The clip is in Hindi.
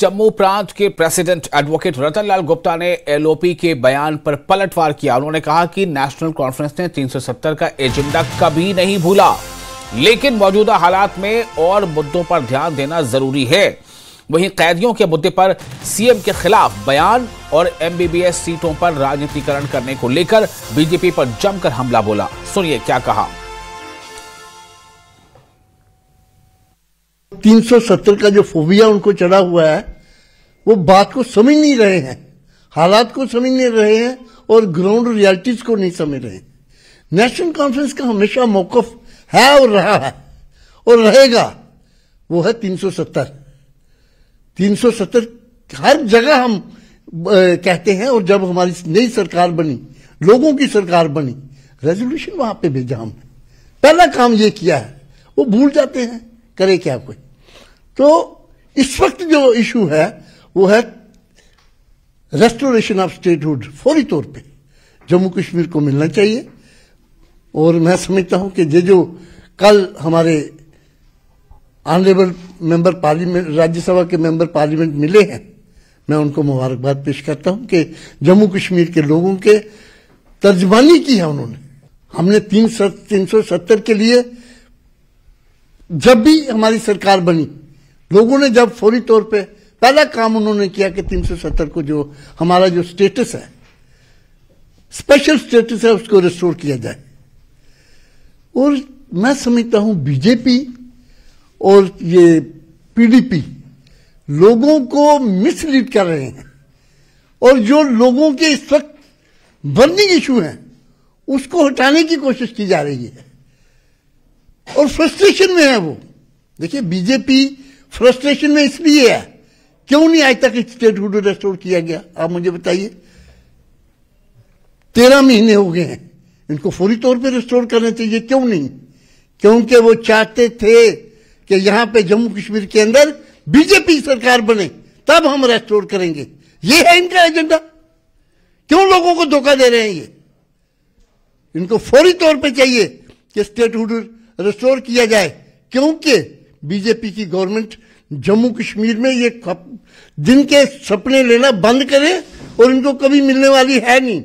जम्मू प्रांत के प्रेसिडेंट एडवोकेट रतन लाल गुप्ता ने एलओपी के बयान पर पलटवार किया। उन्होंने कहा कि नेशनल कॉन्फ्रेंस ने 370 का एजेंडा कभी नहीं भूला, लेकिन मौजूदा हालात में और मुद्दों पर ध्यान देना जरूरी है। वहीं कैदियों के मुद्दे पर सीएम के खिलाफ बयान और एमबीबीएस सीटों पर राजनीतिकरण करने को लेकर बीजेपी पर जमकर हमला बोला। सुनिए क्या कहा। 370 का जो फोबिया उनको चढ़ा हुआ है, वो बात को समझ नहीं रहे हैं, हालात को समझ नहीं रहे हैं और ग्राउंड रियलिटीज को नहीं समझ रहे हैं। नेशनल कॉन्फ्रेंस का हमेशा मौकफ है और रहा है और रहेगा, वो है 370। 370 हर जगह हम कहते हैं, और जब हमारी नई सरकार बनी, लोगों की सरकार बनी, रेजोल्यूशन वहां पे भेजा हमने। पहला काम ये किया है, वो भूल जाते हैं, करे क्या कोई। तो इस वक्त जो इशू है वो है रेस्टोरेशन ऑफ स्टेटहुड। फौरी तौर पे जम्मू कश्मीर को मिलना चाहिए। और मैं समझता हूं कि ये जो कल हमारे ऑनरेबल मेंबर पार्लियामेंट, राज्यसभा के मेंबर पार्लियामेंट मिले हैं, मैं उनको मुबारकबाद पेश करता हूं कि जम्मू कश्मीर के लोगों के तर्जमानी की है उन्होंने। हमने 370 के लिए जब भी हमारी सरकार बनी, लोगों ने जब फौरी तौर पे पहला काम उन्होंने किया कि 370 को, जो हमारा जो स्टेटस है, स्पेशल स्टेटस है, उसको रिस्टोर किया जाए। और मैं समझता हूं बीजेपी और ये पीडीपी लोगों को मिसलीड कर रहे हैं, और जो लोगों के इस वक्त बर्निंग इशू हैं उसको हटाने की कोशिश की जा रही है और फ्रस्ट्रेशन में है वो। देखिए, बीजेपी फ्रस्ट्रेशन में इसलिए है, क्यों नहीं आज तक स्टेटहुड रेस्टोर किया गया, आप मुझे बताइए। 13 महीने हो गए हैं, इनको फौरी तौर पे रेस्टोर करना चाहिए। क्यों नहीं? क्योंकि वो चाहते थे कि यहां पे जम्मू कश्मीर के अंदर बीजेपी सरकार बने, तब हम रेस्टोर करेंगे। ये है इनका एजेंडा। क्यों लोगों को धोखा दे रहे हैं ये? इनको फौरी तौर पे चाहिए कि स्टेटहुड रिस्टोर किया जाए, क्योंकि बीजेपी की गवर्नमेंट जम्मू कश्मीर में ये दिन के सपने लेना बंद करे और इनको कभी मिलने वाली है नहीं।